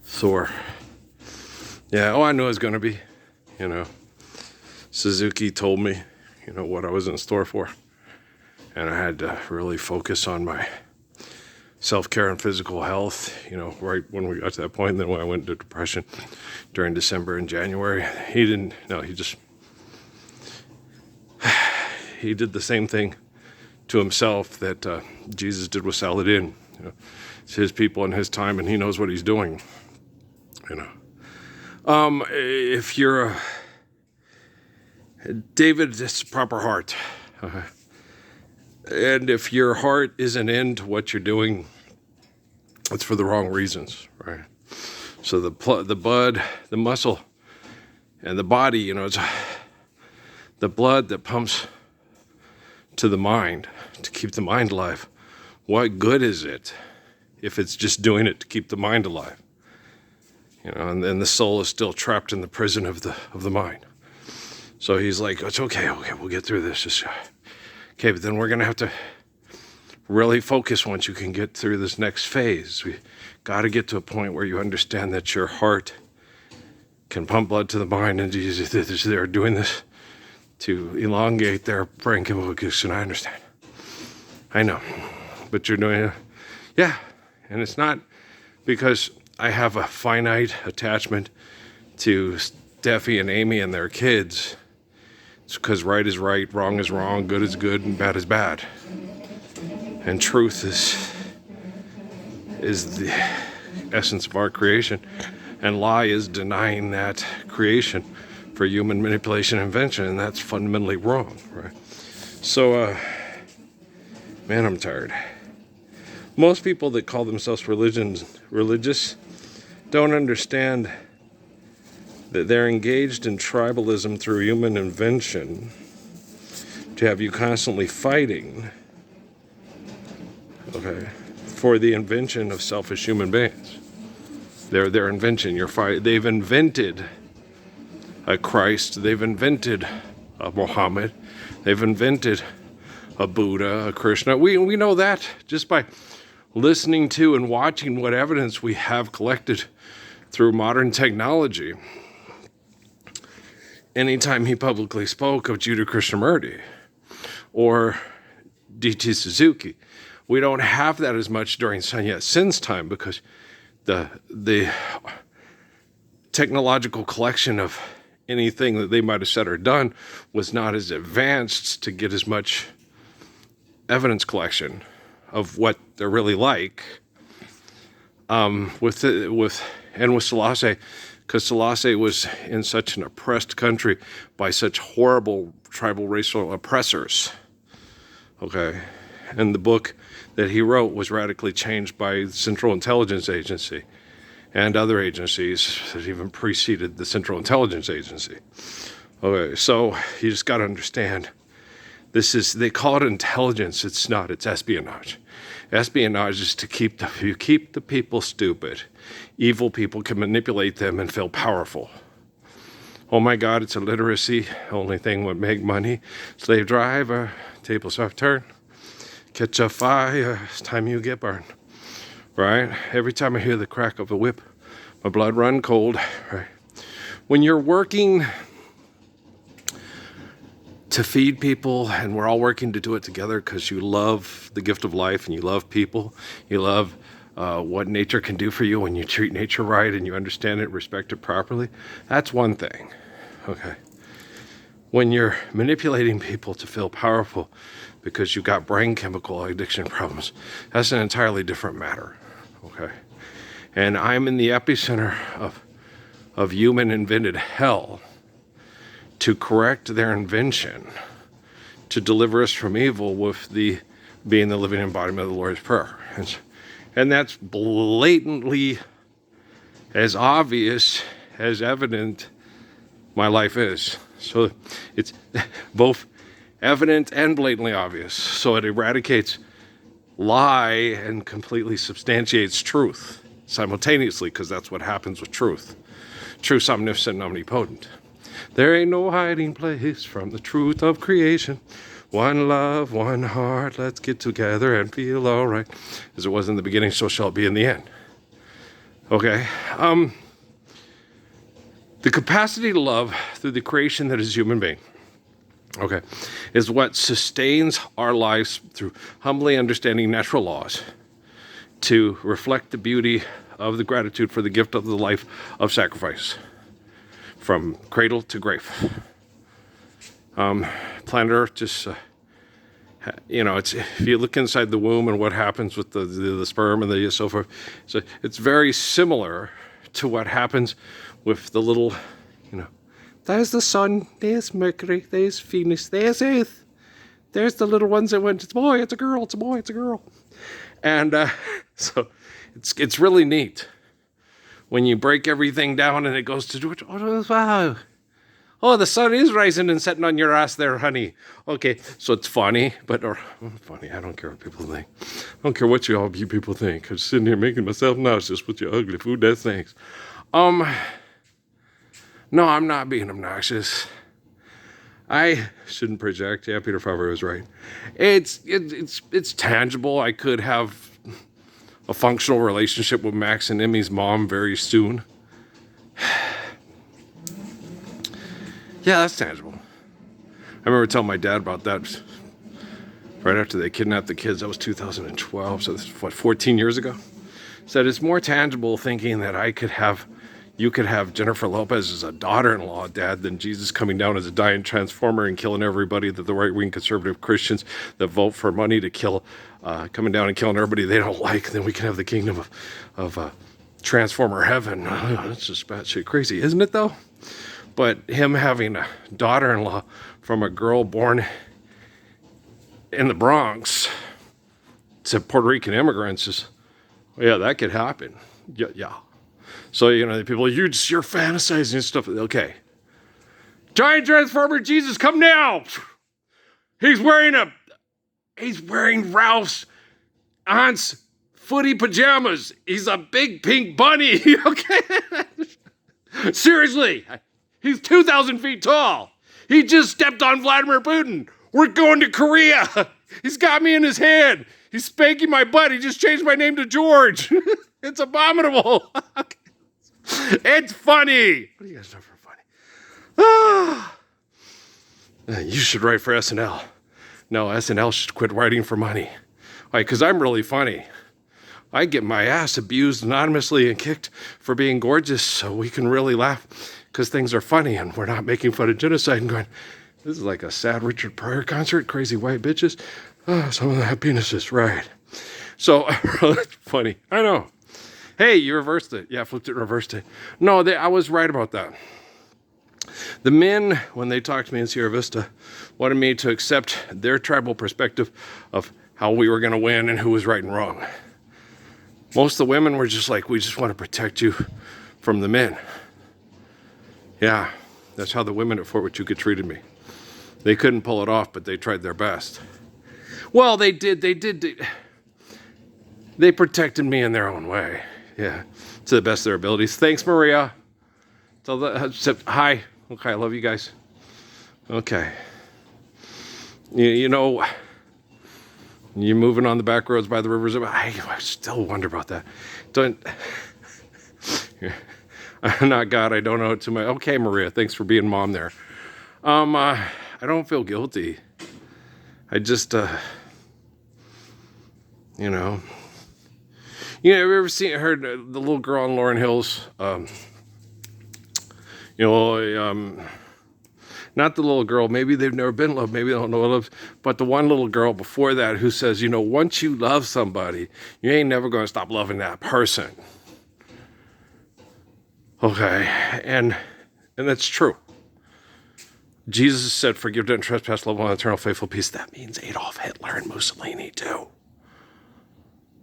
Thor. Yeah, I knew it was going to be, you know. Suzuki told me, what I was in store for. And I had to really focus on my self-care and physical health, right when we got to that point. And then when I went into depression during December and January, he did the same thing to himself that Jesus did with Saladin. It's his people and his time, and he knows what he's doing. If you're David, it's proper heart. And if your heart isn't into what you're doing, it's for the wrong reasons, right? So the blood, the muscle, and the body, it's the blood that pumps to the mind to keep the mind alive. What good is it if it's just doing it to keep the mind alive? And then the soul is still trapped in the prison of the mind. So he's like, it's okay, we'll get through this. Okay, but then we're going to have to really focus once you can get through this next phase. We got to get to a point where you understand that your heart can pump blood to the mind, and they're doing this to elongate their brain chemical connection. I understand. I know. But you're doing it. Yeah. And it's not because I have a finite attachment to Steffi and Amy and their kids. It's because right is right, wrong is wrong, good is good, and bad is bad. And truth is the essence of our creation. And lie is denying that creation for human manipulation and invention, and that's fundamentally wrong, right? So, man, I'm tired. Most people that call themselves religious don't understand that they're engaged in tribalism through human invention to have you constantly fighting, for the invention of selfish human beings. Their invention, they've invented a Christ, they've invented a Muhammad, they've invented a Buddha, a Krishna. We know that just by listening to and watching what evidence we have collected through modern technology. Anytime he publicly spoke of Judah Krishnamurti or D.T. Suzuki, we don't have that as much during Sun Yat-sen's time because the technological collection of anything that they might have said or done was not as advanced to get as much evidence collection of what they're really like. With Selassie, because Selassie was in such an oppressed country by such horrible tribal racial oppressors. And the book that he wrote was radically changed by the Central Intelligence Agency and other agencies that even preceded the Central Intelligence Agency. So you just got to understand, they call it intelligence. It's not, it's espionage. Espionage is to keep the people stupid. Evil people can manipulate them and feel powerful. Oh my God, it's illiteracy. Only thing would make money. Slave driver, tables have turned. Catch a fire, it's time you get burned. Right? Every time I hear the crack of a whip, my blood run cold. Right? When you're working to feed people, and we're all working to do it together because you love the gift of life and you love people, you love what nature can do for you when you treat nature right and you understand it, respect it properly, that's one thing. When you're manipulating people to feel powerful because you've got brain chemical addiction problems, that's an entirely different matter. And I'm in the epicenter of human invented hell to correct their invention, to deliver us from evil with being the living embodiment of the Lord's Prayer. And that's blatantly as obvious as evident my life is. So it's both evident and blatantly obvious. So it eradicates lie and completely substantiates truth simultaneously, because that's what happens with truth. Truth's omniscient and omnipotent. There ain't no hiding place from the truth of creation. One love, one heart, let's get together and feel all right. As it was in the beginning, so shall it be in the end. Okay. The capacity to love through the creation that is human being, okay, is what sustains our lives through humbly understanding natural laws to reflect the beauty of the gratitude for the gift of the life of sacrifice from cradle to grave. Planet Earth just, it's if you look inside the womb and what happens with the sperm and the so forth, so it's very similar to what happens with the little, there's the sun, there's Mercury, there's Venus, there's Earth, there's the little ones that went, it's a boy, it's a girl, it's a boy, it's a girl. And so it's really neat when you break everything down and it goes to, oh, wow. Oh, the sun is rising and setting on your ass there, honey. Okay, so it's funny, funny, I don't care what people think. I don't care what you people think. I'm sitting here making myself nauseous with your ugly food, that's thanks. No, I'm not being obnoxious. I shouldn't project. Yeah, Peter Favre was right. It's tangible. I could have a functional relationship with Max and Emmy's mom very soon. Yeah, that's tangible. I remember telling my dad about that right after they kidnapped the kids. That was 2012, so this is, 14 years ago? Said it's more tangible thinking that you could have Jennifer Lopez as a daughter-in-law, Dad, than Jesus coming down as a dying transformer and killing everybody that the right-wing conservative Christians that vote for money to kill, coming down and killing everybody they don't like. Then we can have the kingdom of Transformer heaven. That's just batshit crazy, isn't it, though? But him having a daughter-in-law from a girl born in the Bronx to Puerto Rican immigrants is, yeah, that could happen. Yeah. So, the people, you're fantasizing and stuff. Okay. Giant Transformer Jesus, come now. He's wearing Ralph's aunt's footy pajamas. He's a big pink bunny. Okay. Seriously. He's 2,000 feet tall. He just stepped on Vladimir Putin. We're going to Korea. He's got me in his hand. He's spanking my butt. He just changed my name to George. It's abominable. It's funny. What do you guys know for funny? You should write for SNL. No, SNL should quit writing for money. Why? Because I'm really funny. I get my ass abused anonymously and kicked for being gorgeous so we can really laugh because things are funny and we're not making fun of genocide and going, this is like a sad Richard Pryor concert, crazy white bitches. Oh, some of them have penises, right. So, that's funny. I know. Hey, you reversed it. Yeah, flipped it and reversed it. No, I was right about that. The men, when they talked to me in Sierra Vista, wanted me to accept their tribal perspective of how we were going to win and who was right and wrong. Most of the women were just like, we just want to protect you from the men. Yeah, that's how the women at Fort Huachuca treated me. They couldn't pull it off, but they tried their best. Well, they did. They protected me in their own way. Yeah, to the best of their abilities. Thanks, Maria. Hi. Okay, I love you guys. Okay. You're moving on the back roads by the rivers. I still wonder about that. I'm not God. I don't know it to my. Okay, Maria. Thanks for being mom there. I don't feel guilty. I just, have you ever heard the little girl on Laurel Hills? Not the little girl, maybe they've never been loved, maybe they don't know what love, but the one little girl before that who says, once you love somebody, you ain't never going to stop loving that person. Okay, and that's true. Jesus said, forgive, don't trespass, love one, eternal, faithful peace. That means Adolf Hitler and Mussolini too.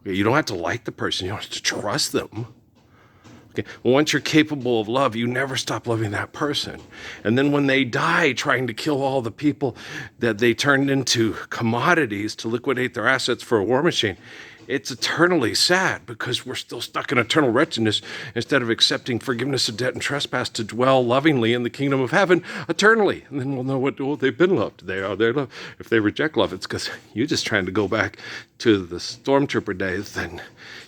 Okay, you don't have to like the person, you don't have to trust them. Okay. Once you're capable of love, you never stop loving that person. And then when they die trying to kill all the people that they turned into commodities to liquidate their assets for a war machine, it's eternally sad because we're still stuck in eternal wretchedness instead of accepting forgiveness of debt and trespass to dwell lovingly in the kingdom of heaven eternally. And then we'll know they've been loved. They are their love. If they reject love, it's because you're just trying to go back to the stormtrooper days, then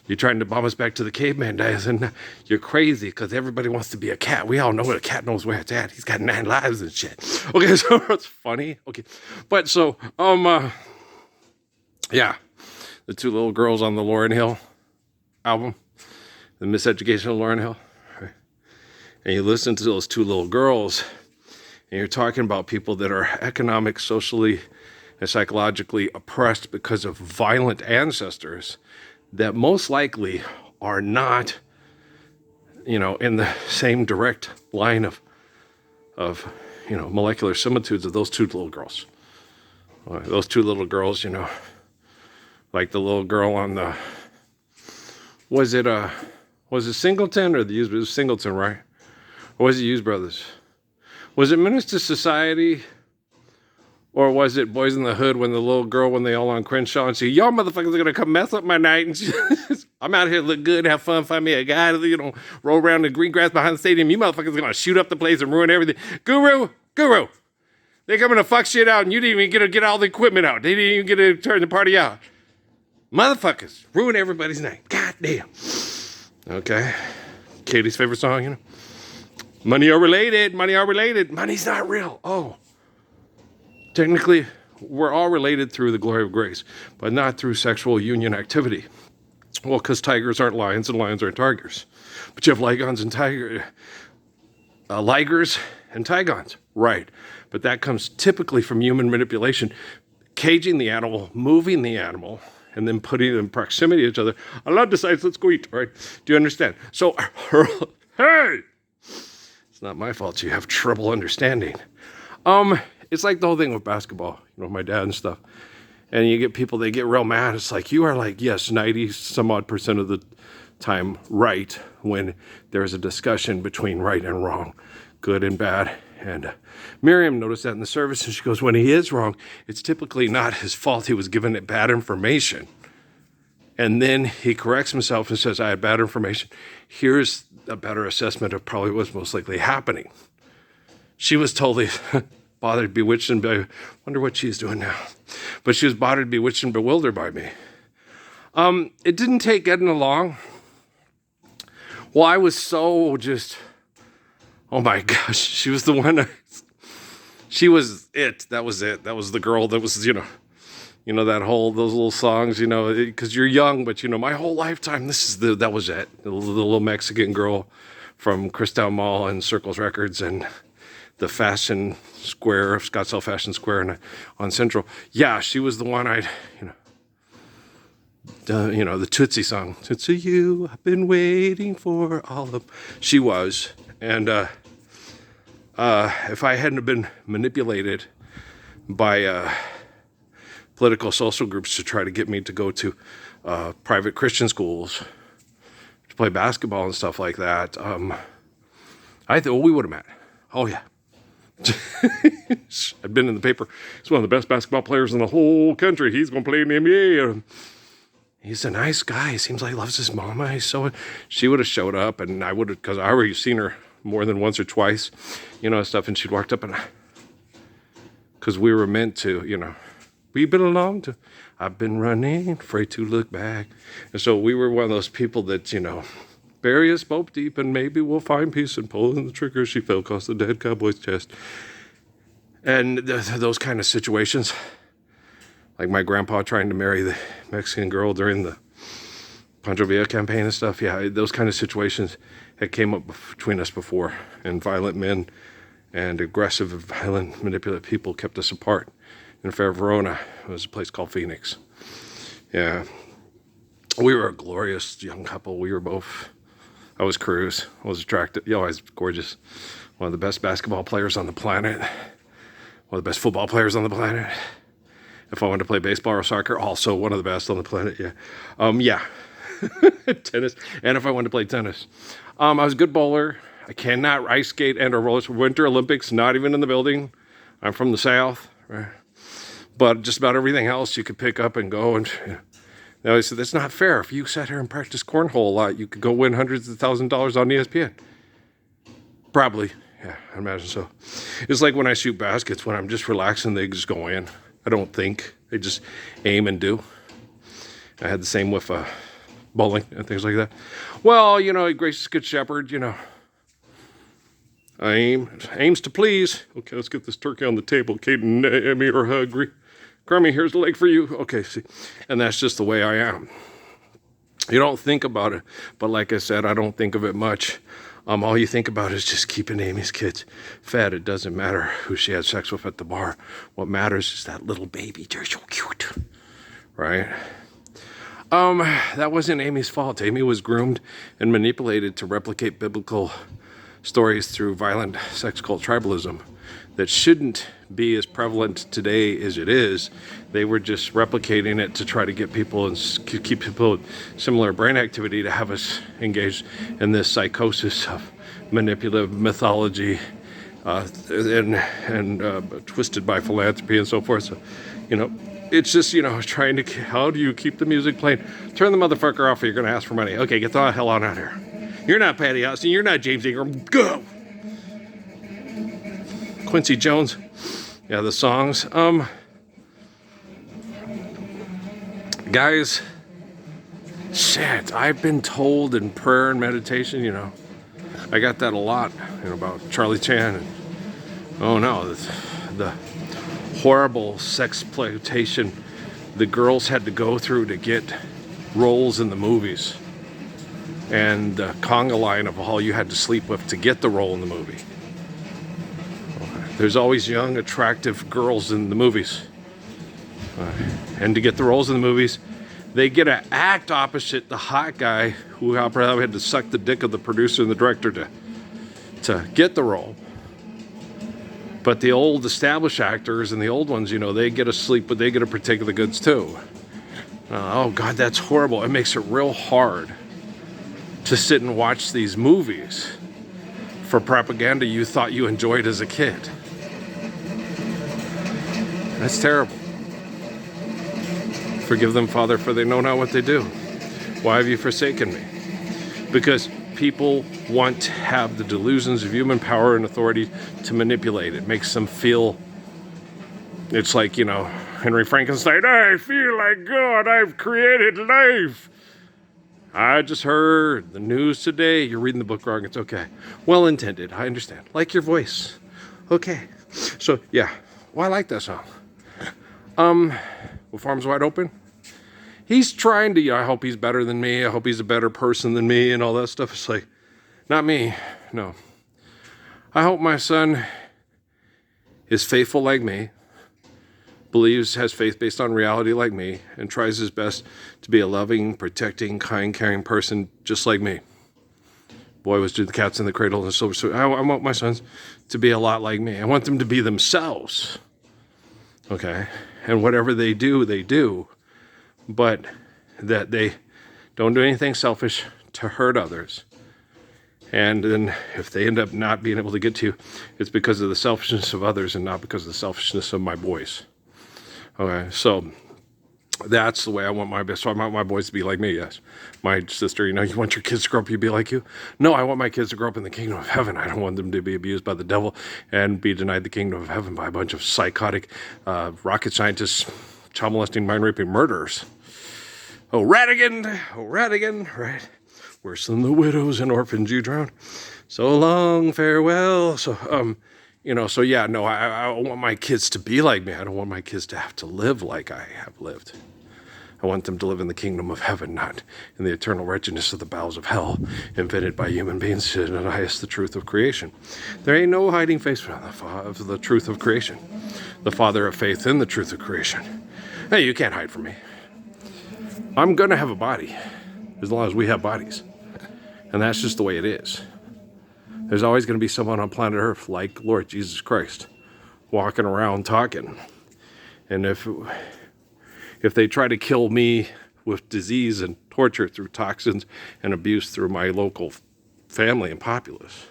You're trying to bomb us back to the caveman days, and you're crazy because everybody wants to be a cat. We all know a cat knows where it's at. He's got 9 lives and shit. Okay, so it's funny. Okay, but so yeah, the 2 little girls on the Lauryn Hill album, The Miseducation of Lauryn Hill, right? And you listen to those 2 little girls, and you're talking about people that are economic, socially, and psychologically oppressed because of violent ancestors that most likely are not, in the same direct line of molecular similitudes of those 2 little girls. Those 2 little girls, like the little girl on the, was it Singleton or the Hughes? It was Singleton, right? Or was it Hughes Brothers? Was it Minister Society? Or was it Boys in the Hood when they all on Crenshaw and she, y'all motherfuckers are going to come mess up my night. And I'm out here to look good, have fun, find me a guy to, roll around the green grass behind the stadium. You motherfuckers are going to shoot up the place and ruin everything. Guru, they're coming to fuck shit out and you didn't even get to get all the equipment out. They didn't even get to turn the party out. Motherfuckers, ruin everybody's night. God damn. Okay. Katie's favorite song, Money are related. Money's not real. Oh. Technically, we're all related through the glory of grace, but not through sexual union activity. Well, because tigers aren't lions and lions aren't tigers. But you have ligons and ligers and tigons. Right. But that comes typically from human manipulation, caging the animal, moving the animal, and then putting it in proximity to each other. Allah decides, let's go eat, right? Do you understand? So, hey! It's not my fault you have trouble understanding. It's like the whole thing with basketball, my dad and stuff. And you get people, they get real mad. It's like, you are like, yes, 90 some odd % of the time right when there's a discussion between right and wrong, good and bad. And Miriam noticed that in the service, and she goes, when he is wrong, it's typically not his fault. He was given it bad information. And then he corrects himself and says, I had bad information. Here's a better assessment of probably what's most likely happening. She was totally bothered, bewitched, and wonder what she's doing now. But she was bothered, bewitched, and bewildered by me. It didn't take getting along. Well, I was so just, oh my gosh, she was the one. She was it. That was it. That was the girl that was, those little songs, because you're young, but my whole lifetime, that was it. The little Mexican girl from Crystal Mall and Circles Records and the Fashion Square, Scottsdale Fashion Square on Central. Yeah, she was the one the Tootsie song. Tootsie, you, I've been waiting for all of. She was. And if I hadn't been manipulated by political social groups to try to get me to go to private Christian schools to play basketball and stuff like that, I thought we would have met. Oh, yeah. I've been in the paper. He's one of the best basketball players in the whole country. He's going to play in the NBA. He's a nice guy. He seems like he loves his mama. She would have showed up, and I would have, because I already seen her more than once or twice, stuff, and she'd walked up, and because we were meant to, we belong to, I've been running, afraid to look back. And so we were one of those people that, bury us both deep and maybe we'll find peace, and pulling the trigger she fell across the dead cowboy's chest. And those kind of situations, like my grandpa trying to marry the Mexican girl during the Pancho Villa campaign and stuff. Yeah, those kind of situations had came up between us before, and violent men and aggressive, violent, manipulative people kept us apart. In Fair Verona, it was a place called Phoenix. Yeah, we were a glorious young couple. I was Cruz. I was attractive. I was gorgeous. One of the best basketball players on the planet. One of the best football players on the planet. If I wanted to play baseball or soccer, also one of the best on the planet. Yeah. Tennis. And if I wanted to play tennis. I was a good bowler. I cannot ice skate and or roller. Winter Olympics, not even in the building. I'm from the South. Right? But just about everything else you could pick up and go. And now I said, that's not fair. If you sat here and practiced cornhole a lot, you could go win hundreds of thousands of dollars on ESPN. Probably. Yeah, I imagine so. It's like when I shoot baskets, when I'm just relaxing, they just go in. I don't think. They just aim and do. I had the same with bowling and things like that. Well, gracious good shepherd, aims to please. Okay, let's get this turkey on the table. Kate and Amy are hungry. Crummy, here's the leg for you. Okay, see, and that's just the way I am. You don't think about it, but like I said, I don't think of it much. All you think about is just keeping Amy's kids fed. It doesn't matter who she had sex with at the bar. What matters is that little baby. They're so cute, right? That wasn't Amy's fault. Amy was groomed and manipulated to replicate biblical stories through violent sex cult tribalism that shouldn't be as prevalent today as it is. They were just replicating it to try to get people and keep people with similar brain activity to have us engaged in this psychosis of manipulative mythology and twisted by philanthropy and so forth. So, it's just, trying to, how do you keep the music playing? Turn the motherfucker off or you're going to ask for money. Okay, get the hell on out here. You're not Patty Austin. You're not James Ingram. Go! Quincy Jones. Yeah, the songs. Guys, shit, I've been told in prayer and meditation, I got that a lot, about Charlie Chan. And, oh no, the horrible sexploitation the girls had to go through to get roles in the movies. And the conga line of all you had to sleep with to get the role in the movie. There's always young, attractive girls in the movies. And to get the roles in the movies, they get to act opposite the hot guy who probably had to suck the dick of the producer and the director to get the role. But the old established actors and the old ones, they get to sleep, but they get to partake of the goods too. Oh God, that's horrible. It makes it real hard to sit and watch these movies for propaganda you thought you enjoyed as a kid. That's terrible. Forgive them, Father, for they know not what they do. Why have you forsaken me? Because people want to have the delusions of human power and authority to manipulate. It makes them feel, it's like, Henry Frankenstein, I feel like God, I've created life. I just heard the news today. You're reading the book wrong. It's okay. Well intended. I understand. Like your voice. Okay. So, yeah. Well, I like that song. With Arms Wide Open. He's trying to, I hope he's better than me. I hope he's a better person than me and all that stuff. It's like, not me. No. I hope my son is faithful like me, has faith based on reality like me, and tries his best to be a loving, protecting, kind, caring person just like me. Boy was the cats in the cradle and so I want my sons to be a lot like me. I want them to be themselves. Okay? And whatever they do, but that they don't do anything selfish to hurt others. And then if they end up not being able to get to you, it's because of the selfishness of others and not because of the selfishness of my boys. Okay, so that's the way I want my best. So I want my boys to be like me, yes. My sister, you want your kids to grow up, you be like you? No, I want my kids to grow up in the kingdom of heaven. I don't want them to be abused by the devil and be denied the kingdom of heaven by a bunch of psychotic rocket scientists, child molesting, mind raping murderers. Oh, Radigan, right? Worse than the widows and orphans you drowned. So long, farewell. So, so yeah, no, I want my kids to be like me. I don't want my kids to have to live like I have lived. I want them to live in the kingdom of heaven, not in the eternal wretchedness of the bowels of hell, invented by human beings to deny us the truth of creation. There ain't no hiding face from the truth of creation. The Father of faith in the truth of creation. Hey, you can't hide from me. I'm going to have a body, as long as we have bodies. And that's just the way it is. There's always going to be someone on planet Earth like Lord Jesus Christ walking around talking. And if they try to kill me with disease and torture through toxins and abuse through my local family and populace,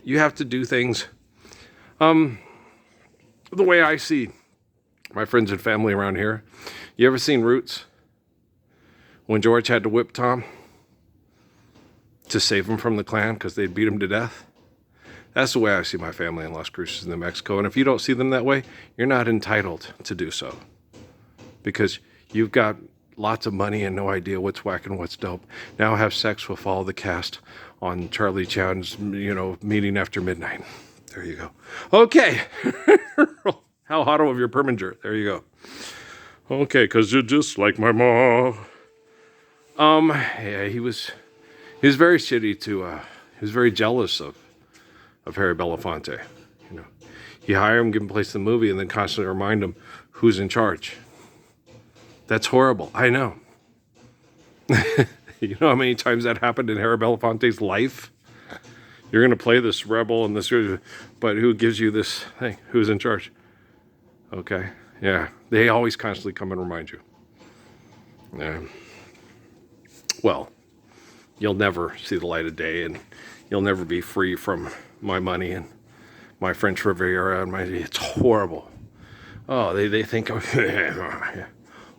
you have to do things the way I see my friends and family around here. You ever seen Roots? When George had to whip Tom to save him from the Klan because they'd beat him to death? That's the way I see my family in Las Cruces, New Mexico. And if you don't see them that way, you're not entitled to do so. Because you've got lots of money and no idea what's whack and what's dope. Now have sex with all the cast on Charlie Chan's, Meeting After Midnight. There you go. Okay. How hot of your Perminger. There you go. Okay, because you're just like my mom. Yeah, he was very shitty to, he was very jealous of Harry Belafonte. You hire him, give him a place in the movie, and then constantly remind him who's in charge. That's horrible. I know. You know how many times that happened in Harry Belafonte's life? You're going to play this rebel and this, but who gives you this thing? Who's in charge? Okay. Yeah. They always constantly come and remind you. Yeah. Well, you'll never see the light of day, and you'll never be free from my money and my French Riviera and it's horrible. Oh, they think of,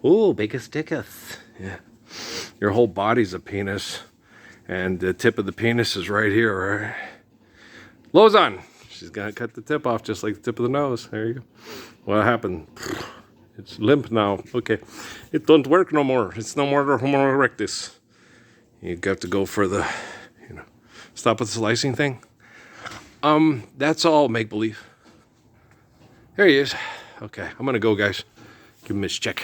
oh, biggest dickus. Yeah. Your whole body's a penis, and the tip of the penis is right here, right? Lozan. She's gonna cut the tip off just like the tip of the nose. There you go. What happened? It's limp now. Okay. It don't work no more. It's no more Homo erectus. You got to go for the, stop with the slicing thing. That's all make-believe. There he is. Okay, I'm gonna go, guys. Give him his check.